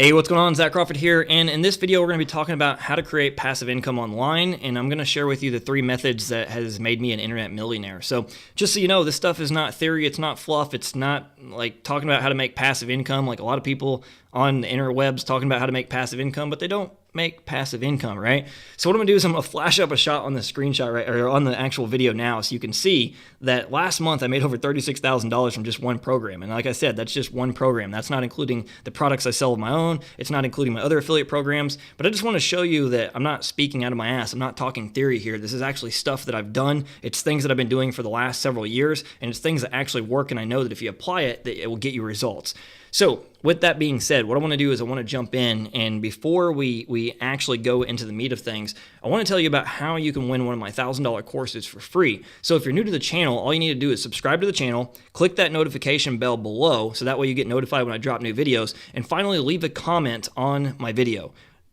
Hey, what's going on? Zach Crawford here, and in this video we're going to be talking about how to create passive income online, and I'm going to share with you the 3 methods that has made me an internet millionaire. So just so you know, this stuff is not theory, it's not fluff, it's not like talking about how to make passive income like a lot of people on the interwebs talking about how to make passive income, but they don't make passive income, right? So what I'm gonna do is I'm gonna flash up a shot on the screenshot, right, or on the actual video now, so you can see that last month I made over $36,000 from just one program. And like I said, that's just one program. That's not including the products I sell of my own. It's not including my other affiliate programs. But I just want to show you that I'm not speaking out of my ass. I'm not talking theory here. This is actually stuff that I've done. It's things that I've been doing for the last several years, and it's things that actually work. And I know that if you apply it, that it will get you results. So with that being said, what I want to do is I want to jump in, and before we actually go into the meat of things, I want to tell you about how you can win one of my $1,000 courses for free. So if you're new to the channel, all you need to do is subscribe to the channel, click that notification bell below, so that way you get notified when I drop new videos, and finally leave a comment on my video.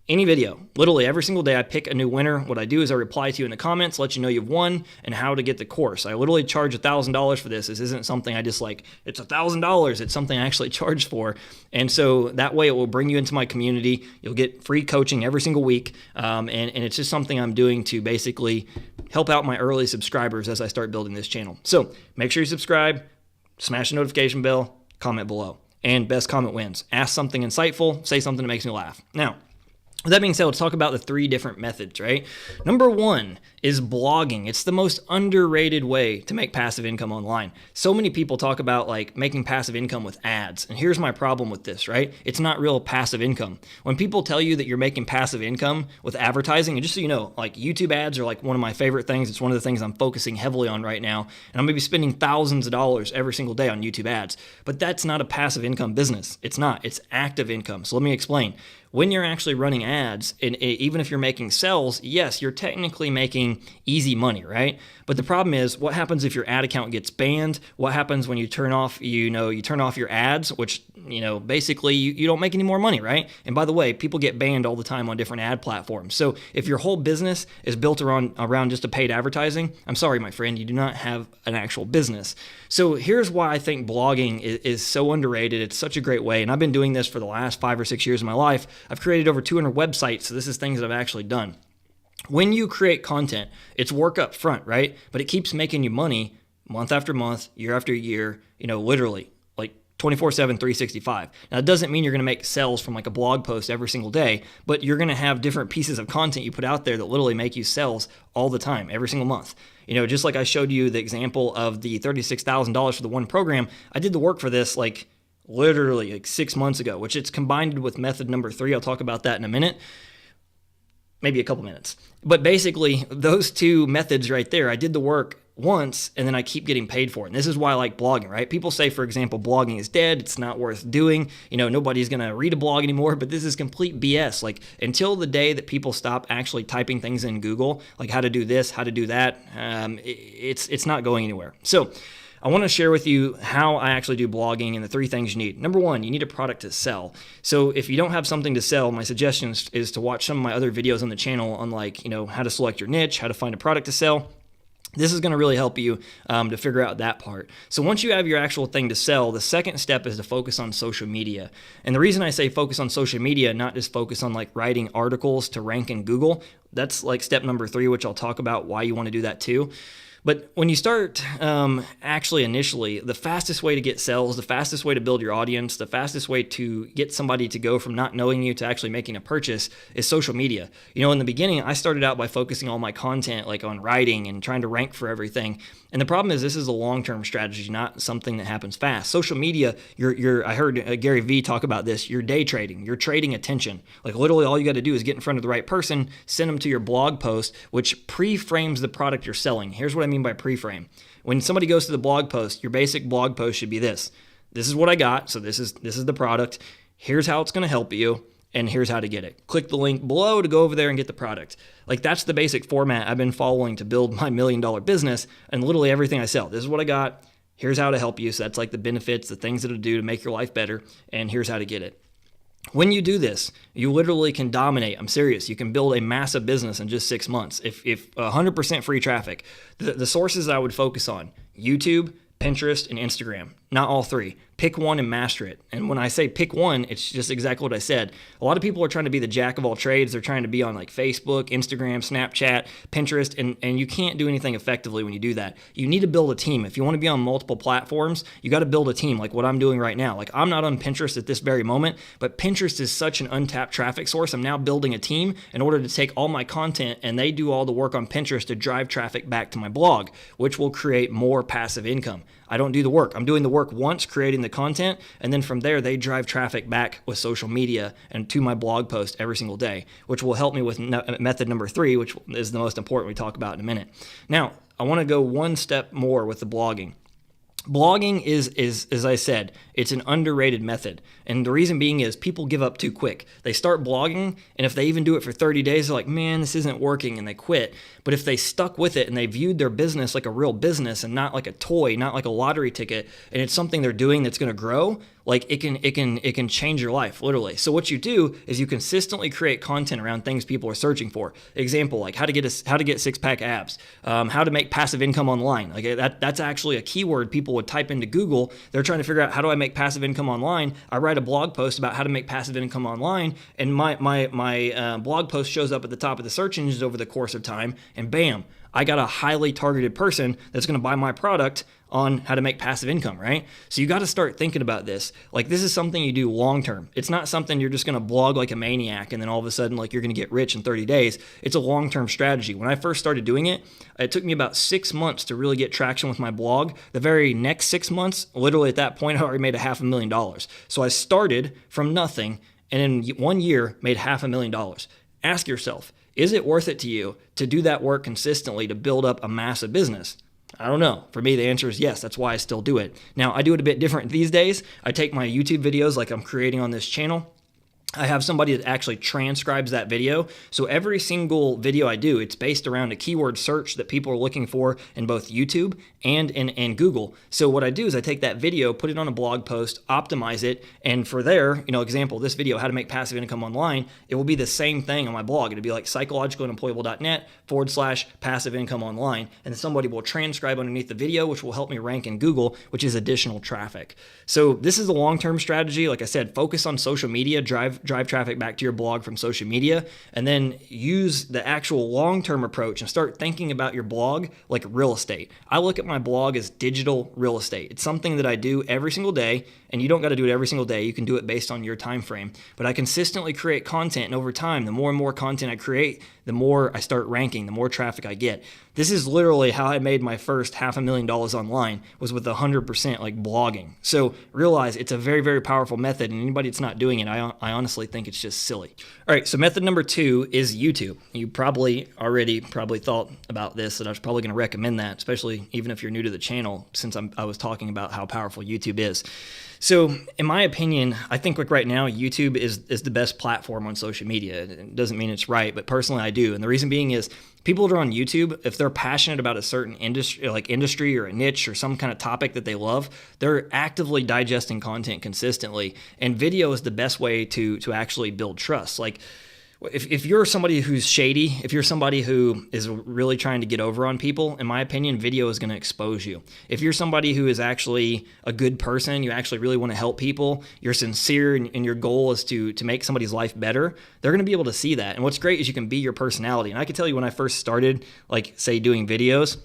Any video, literally every single day I pick a new winner. What I do is I reply to you in the comments, let you know you've won and how to get the course. I literally charge $1,000 for this. This isn't something I just like, it's $1,000. It's something I actually charge for. And so that way it will bring you into my community. You'll get free coaching every single week. And it's just something I'm doing to basically help out my early subscribers as I start building this channel. So make sure you subscribe, smash the notification bell, comment below. And best comment wins. Ask something insightful, say something that makes me laugh. Now, with that being said, let's talk about the 3 different methods, right? Number 1 is blogging. It's the most underrated way to make passive income online. So many people talk about like making passive income with ads. And here's my problem with this, right? It's not real passive income. When people tell you that you're making passive income with advertising, and just so you know, like YouTube ads are like one of my favorite things. It's one of the things I'm focusing heavily on right now. And I'm gonna be spending thousands of dollars every single day on YouTube ads. But that's not a passive income business. It's not. It's active income. So let me explain. When you're actually running ads, and even if you're making sales, yes, you're technically making easy money, right? But the problem is, what happens if your ad account gets banned? What happens when you turn off, you turn off your ads, which, basically you don't make any more money, right? And by the way, people get banned all the time on different ad platforms. So if your whole business is built around just a paid advertising, I'm sorry, my friend, you do not have an actual business. So here's why I think blogging is so underrated. It's such a great way. And I've been doing this for the last 5 or 6 years of my life. I've created over 200 websites. So this is things that I've actually done. When you create content, it's work up front, right? But it keeps making you money month after month, year after year, literally like 24/7, 365. Now, it doesn't mean you're going to make sales from like a blog post every single day, but you're going to have different pieces of content you put out there that literally make you sales all the time, every single month. Just like I showed you the example of the $36,000 for the one program, I did the work for this like literally like 6 months ago, which it's combined with method number 3. I'll talk about that in a minute. Maybe a couple minutes. But basically, those 2 methods right there, I did the work once, and then I keep getting paid for it. And this is why I like blogging, right? People say, for example, blogging is dead. It's not worth doing. Nobody's going to read a blog anymore, but this is complete BS. Like, until the day that people stop actually typing things in Google, like how to do this, how to do that, it's not going anywhere. So I want to share with you how I actually do blogging and the 3 things you need. Number 1, you need a product to sell. So if you don't have something to sell, my suggestion is to watch some of my other videos on the channel on like, how to select your niche, how to find a product to sell. This is going to really help you to figure out that part. So once you have your actual thing to sell, the second step is to focus on social media. And the reason I say focus on social media, not just focus on like writing articles to rank in Google, that's like step number 3, which I'll talk about why you want to do that too. But when you start actually initially, the fastest way to get sales, the fastest way to build your audience, the fastest way to get somebody to go from not knowing you to actually making a purchase is social media. In the beginning, I started out by focusing all my content like on writing and trying to rank for everything. And the problem is this is a long-term strategy, not something that happens fast. Social media, I heard Gary Vee talk about this, you're day trading, you're trading attention. Like literally all you got to do is get in front of the right person, send them to your blog post, which pre-frames the product you're selling. Here's what I mean by pre-frame. When somebody goes to the blog post, your basic blog post should be this. This is what I got, so this is the product. Here's how it's going to help you, and here's how to get it. Click the link below to go over there and get the product. Like that's the basic format I've been following to build my $1 million business and literally everything I sell. This is what I got. Here's how to help you. So that's like the benefits, the things that it'll do to make your life better, and here's how to get it. When you do this, you literally can dominate. I'm serious. You can build a massive business in just 6 months. If 100% free traffic, the sources I would focus on, YouTube, Pinterest, and Instagram. not all three. Pick one and master it. And when I say pick one, it's just exactly what I said. A lot of people are trying to be the jack of all trades. They're trying to be on like Facebook, Instagram, Snapchat, Pinterest, and you can't do anything effectively when you do that. You need to build a team. If you want to be on multiple platforms, you got to build a team like what I'm doing right now. Like I'm not on Pinterest at this very moment, but Pinterest is such an untapped traffic source. I'm now building a team in order to take all my content and they do all the work on Pinterest to drive traffic back to my blog, which will create more passive income. I don't do the work. I'm doing the work once, creating the content, and then from there, they drive traffic back with social media and to my blog post every single day, which will help me with method number 3, which is the most important we talk about in a minute. Now, I want to go one step more with the blogging. Blogging is, as I said, it's an underrated method. And the reason being is people give up too quick. They start blogging, and if they even do it for 30 days, they're like, man, this isn't working, and they quit. But if they stuck with it and they viewed their business like a real business and not like a toy, not like a lottery ticket, and it's something they're doing that's going to grow, like it can change your life, literally. So what you do is you consistently create content around things people are searching for. Example, like how to get six-pack abs, how to make passive income online. Like that's actually a keyword people would type into Google. They're trying to figure out how do I make passive income online. I write a blog post about how to make passive income online, and my blog post shows up at the top of the search engines over the course of time, and bam, I got a highly targeted person that's going to buy my product on how to make passive income, right? So you got to start thinking about this. Like this is something you do long term. It's not something you're just going to blog like a maniac and then all of a sudden like you're going to get rich in 30 days. It's a long-term strategy. When I first started doing it, it took me about 6 months to really get traction with my blog. The very next 6 months, literally at that point, I already made $500,000. So I started from nothing and in 1 year made $500,000. Ask yourself, is it worth it to you to do that work consistently to build up a massive business? I don't know. For me, the answer is yes. That's why I still do it. Now, I do it a bit different these days. I take my YouTube videos like I'm creating on this channel. I have somebody that actually transcribes that video. So every single video I do, it's based around a keyword search that people are looking for in both YouTube and in Google. So what I do is I take that video, put it on a blog post, optimize it, and for there, example, this video, how to make passive income online, it will be the same thing on my blog. It'll be like psychologicallyunemployable.net/passive income online, and then somebody will transcribe underneath the video, which will help me rank in Google, which is additional traffic. So this is a long-term strategy. Like I said, focus on social media, drive traffic back to your blog from social media, and then use the actual long-term approach and start thinking about your blog like real estate. I look at my blog as digital real estate. It's something that I do every single day, and you don't got to do it every single day. You can do it based on your time frame. But I consistently create content, and over time, the more and more content I create, the more I start ranking, the more traffic I get. This is literally how I made my first $500,000 online, was with 100% like blogging. So realize it's a very, very powerful method, and anybody that's not doing it, I honestly think it's just silly. All right, so method number 2 is YouTube. You probably already thought about this, and I was probably going to recommend that, especially even if you're new to the channel, since I was talking about how powerful YouTube is. So in my opinion, I think like right now, YouTube is the best platform on social media. It doesn't mean it's right, but personally I do. And the reason being is people that are on YouTube, if they're passionate about a certain industry or a niche or some kind of topic that they love, they're actively digesting content consistently. And video is the best way to actually build trust. Like if you're somebody who's shady, if you're somebody who is really trying to get over on people, in my opinion, video is going to expose you. If you're somebody who is actually a good person, you actually really want to help people, you're sincere, and your goal is to make somebody's life better, they're going to be able to see that. And what's great is you can be your personality. And I can tell you when I first started, like say doing videos,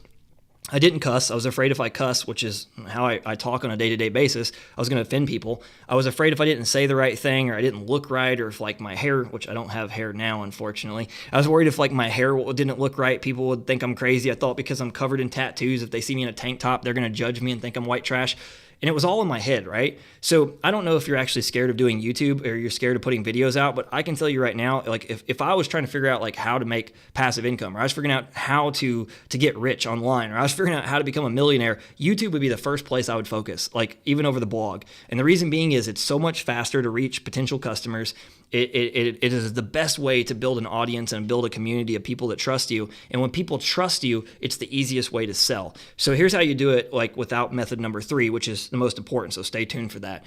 I didn't cuss. I was afraid if I cuss, which is how I talk on a day-to-day basis, I was going to offend people. I was afraid if I didn't say the right thing or I didn't look right, or if like my hair, which I don't have hair now, unfortunately. I was worried if like my hair didn't look right, people would think I'm crazy. I thought because I'm covered in tattoos, if they see me in a tank top, they're going to judge me and think I'm white trash. And it was all in my head, right? So I don't know if you're actually scared of doing YouTube or you're scared of putting videos out, but I can tell you right now, like if I was trying to figure out like how to make passive income, or I was figuring out how to get rich online, or I was figuring out how to become a millionaire, YouTube would be the first place I would focus, like even over the blog. And the reason being is it's so much faster to reach potential customers. It is the best way to build an audience and build a community of people that trust you. And when people trust you, it's the easiest way to sell. So here's how you do it, like without method number 3, which is the most important, so stay tuned for that,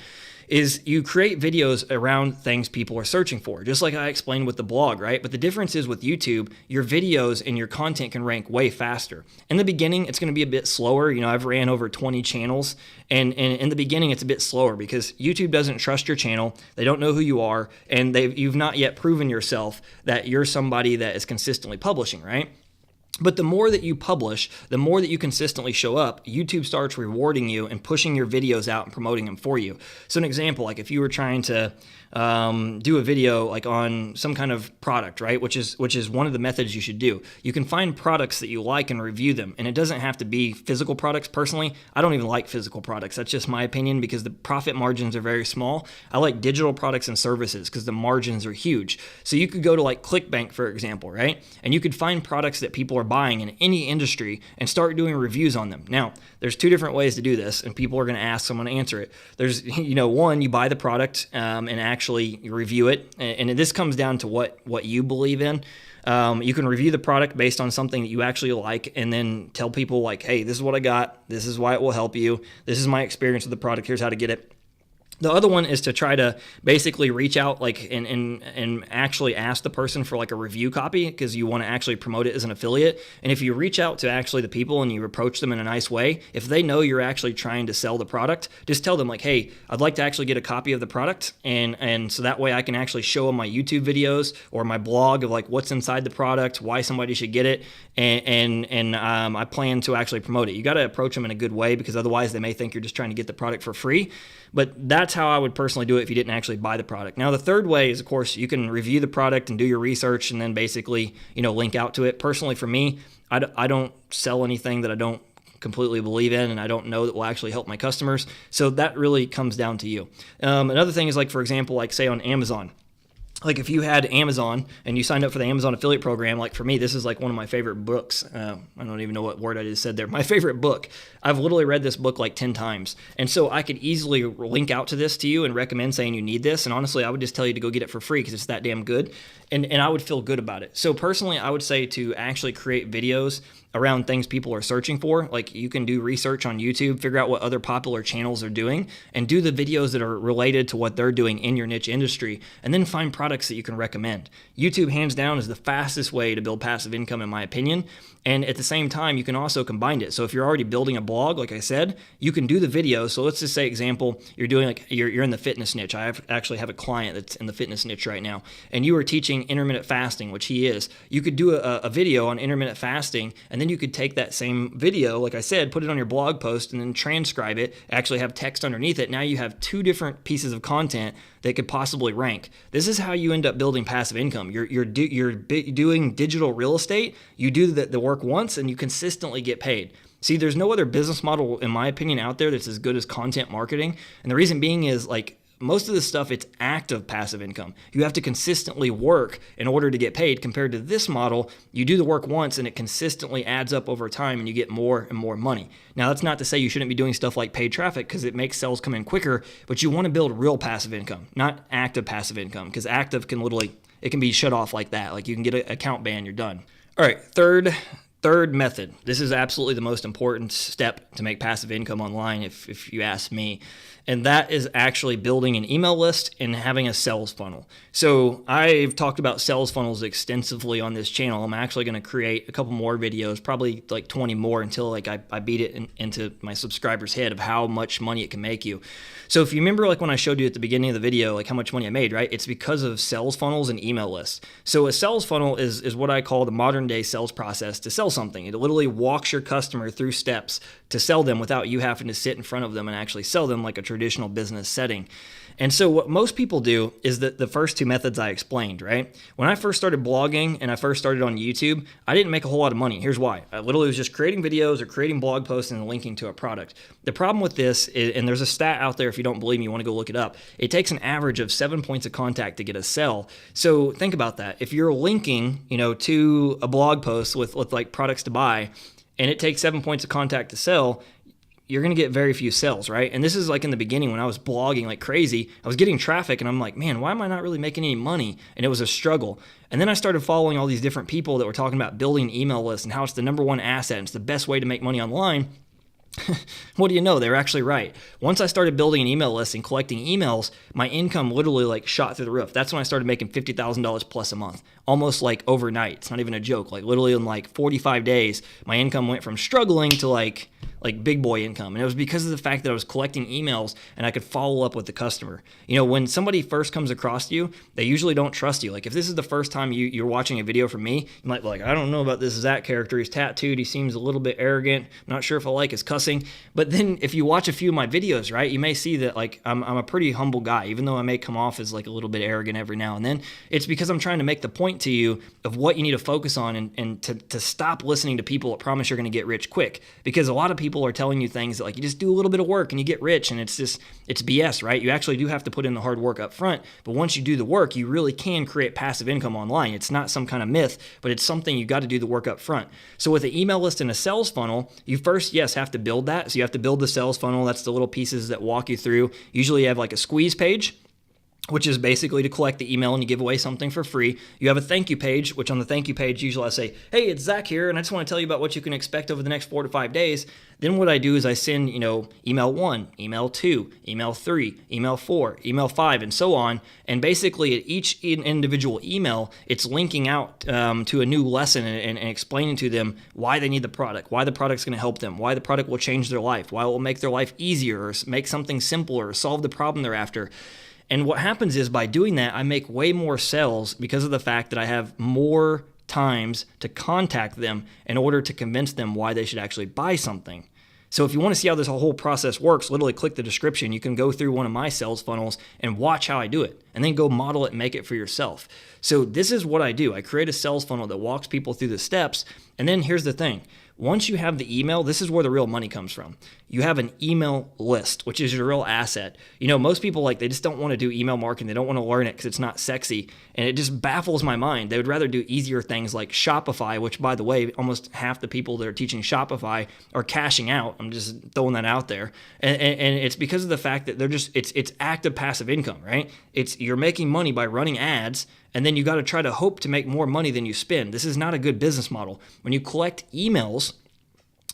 is you create videos around things people are searching for, just like I explained with the blog, right? But the difference is with YouTube, your videos and your content can rank way faster. In the beginning, it's going to be a bit slower. I've ran over 20 channels, and in the beginning, it's a bit slower because YouTube doesn't trust your channel. They don't know who you are, and you've not yet proven yourself that you're somebody that is consistently publishing, right? But the more that you publish, the more that you consistently show up, YouTube starts rewarding you and pushing your videos out and promoting them for you. So an example, like if you were trying to do a video like on some kind of product, right? Which is one of the methods you should do. You can find products that you like and review them. And it doesn't have to be physical products. Personally, I don't even like physical products. That's just my opinion because the profit margins are very small. I like digital products and services because the margins are huge. So you could go to like ClickBank, for example, right? And you could find products that people are buying in any industry and start doing reviews on them. Now, there's two different ways to do this, and people are going to ask, so I'm going to answer it. There's, one, you buy the product and actually review it, and this comes down to what you believe in. You can review the product based on something that you actually like, and then tell people like, hey, this is what I got, this is why it will help you, this is my experience with the product, here's how to get it. The other one is to try to basically reach out like and actually ask the person for like a review copy because you want to actually promote it as an affiliate. And if you reach out to actually the people and you approach them in a nice way, if they know you're actually trying to sell the product, just tell them like, hey, I'd like to actually get a copy of the product, and so that way I can actually show them my YouTube videos or my blog of like what's inside the product, why somebody should get it, and I plan to actually promote it. You got to approach them in a good way because otherwise they may think you're just trying to get the product for free. But that's how I would personally do it if you didn't actually buy the product. Now, the third way is, of course, you can review the product and do your research and then basically, link out to it. Personally, for me, I don't sell anything that I don't completely believe in and I don't know that will actually help my customers. So that really comes down to you. Another thing is like, for example, like say on Amazon. Like if you had Amazon and you signed up for the Amazon affiliate program, like for me, this is like one of my favorite books. I don't even know what word I just said there. My favorite book. I've literally read this book like 10 times. And so I could easily link out to this to you and recommend saying you need this. And honestly, I would just tell you to go get it for free because it's that damn good. And I would feel good about it. So personally, I would say to actually create videos around things people are searching for. Like you can do research on YouTube, figure out what other popular channels are doing, and do the videos that are related to what they're doing in your niche industry, and then find products that you can recommend. YouTube, hands down, is the fastest way to build passive income, in my opinion. And at the same time, you can also combine it. So if you're already building a blog, like I said, you can do the video. So let's just say, example, you're doing like you're in the fitness niche. I actually have a client that's in the fitness niche right now, and you are teaching intermittent fasting, which he is. You could do a video on intermittent fasting, and then you could take that same video, like I said, put it on your blog post, and then transcribe it, actually have text underneath it. Now you have two different pieces of content that could possibly rank. This is how you end up building passive income. You're doing digital real estate. You do the work once, and you consistently get paid. See, there's no other business model, in my opinion, out there that's as good as content marketing. And the reason being is like, most of this stuff, it's active passive income. You have to consistently work in order to get paid. Compared to this model, you do the work once and it consistently adds up over time and you get more and more money. Now, that's not to say you shouldn't be doing stuff like paid traffic because it makes sales come in quicker, but you want to build real passive income, not active passive income, because active can literally, it can be shut off like that. Like you can get an account ban, you're done. All right, third method. This is absolutely the most important step to make passive income online, if you ask me. And that is actually building an email list and having a sales funnel. So I've talked about sales funnels extensively on this channel. I'm actually going to create a couple more videos, probably like 20 more until like I beat it into my subscribers' head of how much money it can make you. So if you remember like when I showed you at the beginning of the video, like how much money I made, right? It's because of sales funnels and email lists. So a sales funnel is what I call the modern day sales process to sell something. It literally walks your customer through steps to sell them without you having to sit in front of them and actually sell them like a traditional business setting. And so what most people do is that the first two methods I explained, right? When I first started blogging and I first started on YouTube, I didn't make a whole lot of money. Here's why. I literally was just creating videos or creating blog posts and linking to a product. The problem with this is, and there's a stat out there, if you don't believe me, you want to go look it up, it takes an average of 7 points of contact to get a sell. So think about that. If you're linking, to a blog post with like products to buy, and it takes 7 points of contact to sell, you're going to get very few sales, right? And this is like in the beginning when I was blogging like crazy, I was getting traffic and I'm like, man, why am I not really making any money? And it was a struggle. And then I started following all these different people that were talking about building an email lists and how it's the number one asset and it's the best way to make money online. What do you know? They were actually right. Once I started building an email list and collecting emails, my income literally like shot through the roof. That's when I started making $50,000 plus a month, almost like overnight. It's not even a joke. Like literally in like 45 days, my income went from struggling to like big boy income. And it was because of the fact that I was collecting emails and I could follow up with the customer. You know, when somebody first comes across you, they usually don't trust you. Like if this is the first time you're watching a video from me, you might be like, I don't know about this Zach character. He's tattooed. He seems a little bit arrogant. I'm not sure if I like his cussing. But then if you watch a few of my videos, right, you may see that like I'm a pretty humble guy, even though I may come off as like a little bit arrogant every now and then. It's because I'm trying to make the point to you of what you need to focus on and to stop listening to people that promise you're going to get rich quick. Because a lot of people are telling you things that like you just do a little bit of work and you get rich, and it's BS, right? You actually do have to put in the hard work up front, but once you do the work, you really can create passive income online. It's not some kind of myth, but it's something you got to do the work up front. So with an email list and a sales funnel, you first, yes, have to build that. So you have to build the sales funnel. That's the little pieces that walk you through. Usually you have like a squeeze page, which is basically to collect the email and you give away something for free. You have a thank you page, which on the thank you page, usually I say, hey, it's Zach here, and I just want to tell you about what you can expect over the next 4 to 5 days. Then what I do is I send, email 1, email 2, email 3, email 4, email 5, and so on. And basically at each individual email, it's linking out to a new lesson and explaining to them why they need the product, why the product's going to help them, why the product will change their life, why it will make their life easier or make something simpler or solve the problem they're after. And what happens is by doing that, I make way more sales because of the fact that I have more times to contact them in order to convince them why they should actually buy something. So if you want to see how this whole process works, literally click the description. You can go through one of my sales funnels and watch how I do it, and then go model it and make it for yourself. So this is what I do. I create a sales funnel that walks people through the steps. And then here's the thing. Once you have the email, this is where the real money comes from. You have an email list, which is your real asset. Most people they just don't want to do email marketing. They don't want to learn it because it's not sexy. And it just baffles my mind. They would rather do easier things like Shopify, which by the way, almost half the people that are teaching Shopify are cashing out. I'm just throwing that out there. And it's because of the fact that it's active passive income, right? You're making money by running ads, and then you got to try to hope to make more money than you spend. This is not a good business model. When you collect emails,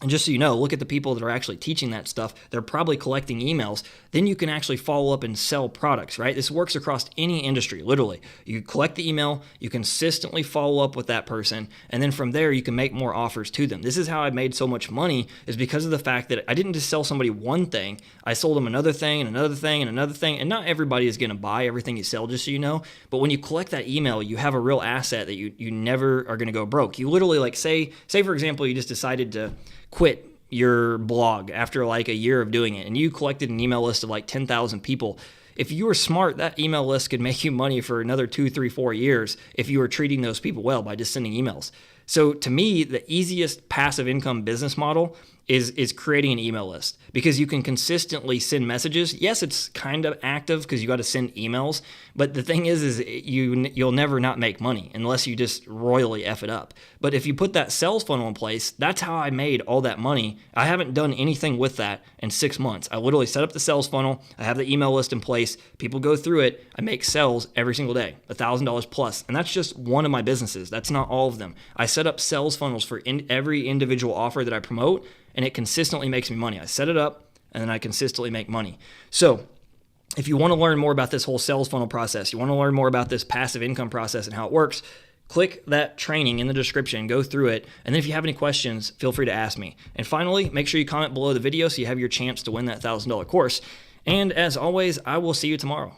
and just so you know, look at the people that are actually teaching that stuff. They're probably collecting emails. Then you can actually follow up and sell products, right? This works across any industry, literally. You collect the email, you consistently follow up with that person, and then from there, you can make more offers to them. This is how I made so much money, is because of the fact that I didn't just sell somebody one thing. I sold them another thing and another thing and another thing, and not everybody is going to buy everything you sell, just so you know. But when you collect that email, you have a real asset that you never are going to go broke. You literally, say for example, you just decided to quit your blog after a year of doing it, and you collected an email list of 10,000 people. If you were smart, that email list could make you money for another 2, 3, 4 years if you were treating those people well by just sending emails. So to me, the easiest passive income business model is creating an email list, because you can consistently send messages. Yes, it's kind of active because you got to send emails, but the thing is you'll never not make money unless you just royally F it up. But if you put that sales funnel in place, that's how I made all that money. I haven't done anything with that in 6 months. I literally set up the sales funnel. I have the email list in place. People go through it. I make sales every single day, $1,000 plus. And that's just one of my businesses. That's not all of them. I set up sales funnels for every individual offer that I promote, and it consistently makes me money. I set it up, and then I consistently make money. So if you want to learn more about this whole sales funnel process, you want to learn more about this passive income process and how it works, click that training in the description, go through it, and then if you have any questions, feel free to ask me. And finally, make sure you comment below the video so you have your chance to win that $1,000 course. And as always, I will see you tomorrow.